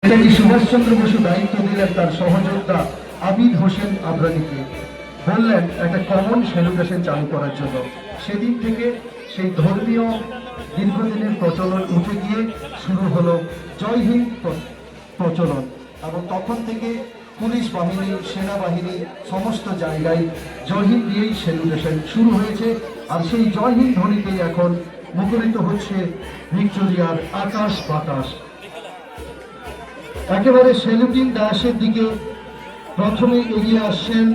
নেতাজি সুভাষচন্দ্র বসু দায়িত্ব দিলেন তার সহযোদ্ধা আবিদ হোসেন আবরানিকে, বললেন একটা কমন সেলিব্রেশন চালু করার জন্য। সেদিন থেকে সেই ধর্মীয় দীর্ঘদিনের প্রচলন উঠে গিয়ে শুরু হলো জয় হিন্দ প্রচলন, এবং তখন থেকে পুলিশ বাহিনী, সেনাবাহিনী সমস্ত জায়গায় জয় হিন্দ দিয়েই সেলিব্রেশন শুরু হয়েছে। আর সেই জয় হিন্দ ধ্বনিতেই এখন মুখরিত হচ্ছে ভিক্টোরিয়ার আকাশ বাতাস। একেবারে সেলুটিং ডায়াসের দিকে প্রথমে এগিয়ে আসছেন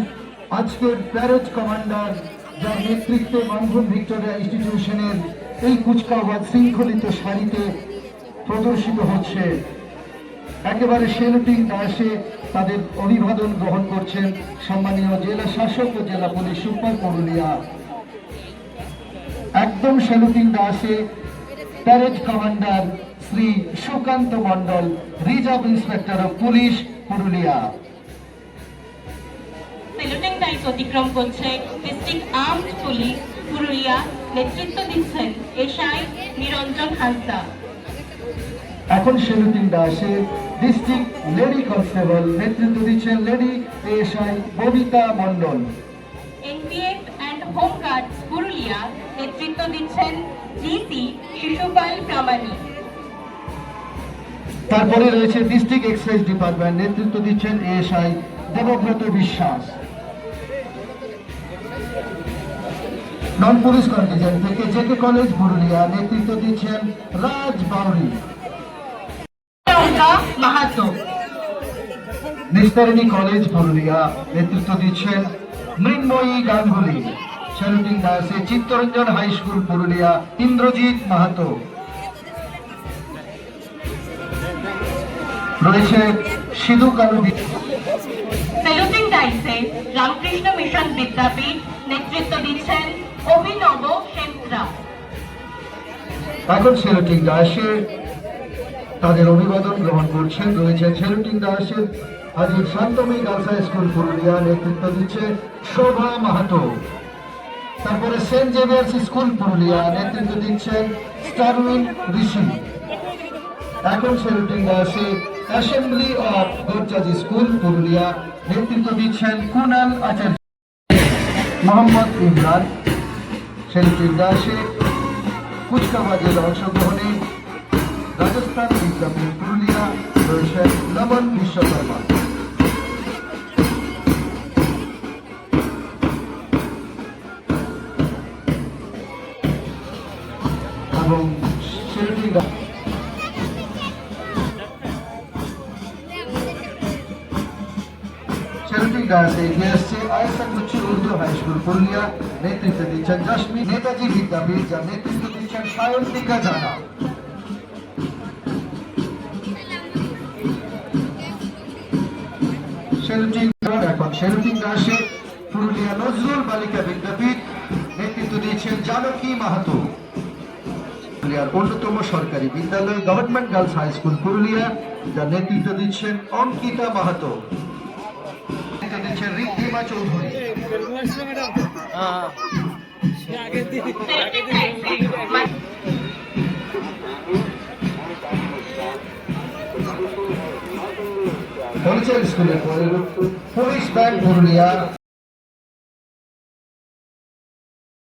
আজকের প্যারেড কমান্ডার, যার নেতৃত্বে মানভূম ভিক্টোরিয়া ইনস্টিটিউশনের এই কুচকাওয়াজ শৃঙ্খলিত সারিতে প্রদর্শিত হচ্ছে। একেবারে সেলুটিং ডায়াসে তাদের অভিবাদন গ্রহণ করছেন সম্মানীয় জেলা শাসক ও জেলা পুলিশ সুপার পুরুলিয়া। একদম সেলুটিং ডায়াসে parade commander Shri Sukanta Mondal, reserve inspector of police Purulia. Saluting dais অতিক্রম করছে ডিস্ট্রিক্ট আর্মড পুলিশ পুরুলিয়া, নেতৃত্ব দিচ্ছেন এসআই নিরঞ্জন হাঁসদা। এখন সেলুটিং ডায়াসে ডিস্ট্রিক্ট লেডি কনস্টেবল, নেতৃত্ব দিচ্ছেন lady SI Babita Mondal. NPF and home guards Purulia, নেতৃত্ব দিচ্ছেন জিসি শিশুপাল প্রামাণিক। তারপরে রয়েছে ডিস্ট্রিক্ট এক্সাইজ ডিপার্টমেন্ট, নেতৃত্ব দিচ্ছেন ASI Debabrata Biswas. Non police contingent থেকে জেকে কলেজ পুরুলিয়া, নেতৃত্ব দিচ্ছেন রাজ বাউরি। মাহাতো। নিস্তারিণী কলেজ পুরুলিয়া, নেতৃত্ব দিচ্ছেন মৃন্ময়ী গাঙ্গুলি। সেলুটিং ডায়াসে চিত্তরঞ্জন হাই স্কুল পুরুলিয়া, ইন্দ্রজিৎ মাহাতো। রয়েছে সিধু কালু। সেলুটিং ডায়াসে রামকৃষ্ণ মিশন বিদ্যাপীঠ, নেতৃত্ব দিচ্ছেন অভিনব সেনরা। এখন সেলুটিং ডায়াসে তাদের অভিবাদন গ্রহণ করছেন রয়েছেন সেলুটিং ডায়াসের হাজির শান্তমী গার্লস হাই স্কুল পুরুলিয়া, নেতৃত্ব দিচ্ছে শোভা মাহাতো। তারপরে সেন্ট জেভিয়ার্স স্কুল পুরুলিয়া, নেতৃত্ব দিচ্ছেন স্টারউইন ঋষি। এখন সেলুটিং ডায়াসে অ্যাসেম্বলি অফ গডজাজ স্কুল পুরুলিয়া, নেতৃত্ব দিচ্ছেন কুনাল আচার্য, মোহাম্মদ ইমরান। সেলুটিং ডায়াসে কুচকাওয়াজের অংশগ্রহণে রাজস্থান বিদ্যাপীঠ পুরুলিয়া রয়েছেন নমন বিশ্বকর্মা। এবং সেলুটিং ডায়াসে এগিয়ে আসছে আয়েশা কুচ্ছি উর্দু হাই স্কুল পুরুলিয়া, নেতৃত্ব দিচ্ছেন জশমি নেতাজি বিদ্যাপীঠ, যার নেতৃত্ব দিচ্ছেন সায়ন্তিকা জানা। এখন সেলুটিং ডায়াসে পুরুলিয়া নজরুল বালিকা বিদ্যাপীঠ, নেতৃত্ব দিচ্ছেন জানকী মাহাতো। পুরুলিয়ার অন্যতম সরকারি বিদ্যালয় government girls high school Purulia, যার নেতৃত্ব দিচ্ছেন অঙ্কিতা মাহাতো। নেতৃত্ব দিচ্ছেন ঋদ্ধিমা চৌধুরী। স্কুলের পুলিশ ব্যান্ড পুরুলিয়া,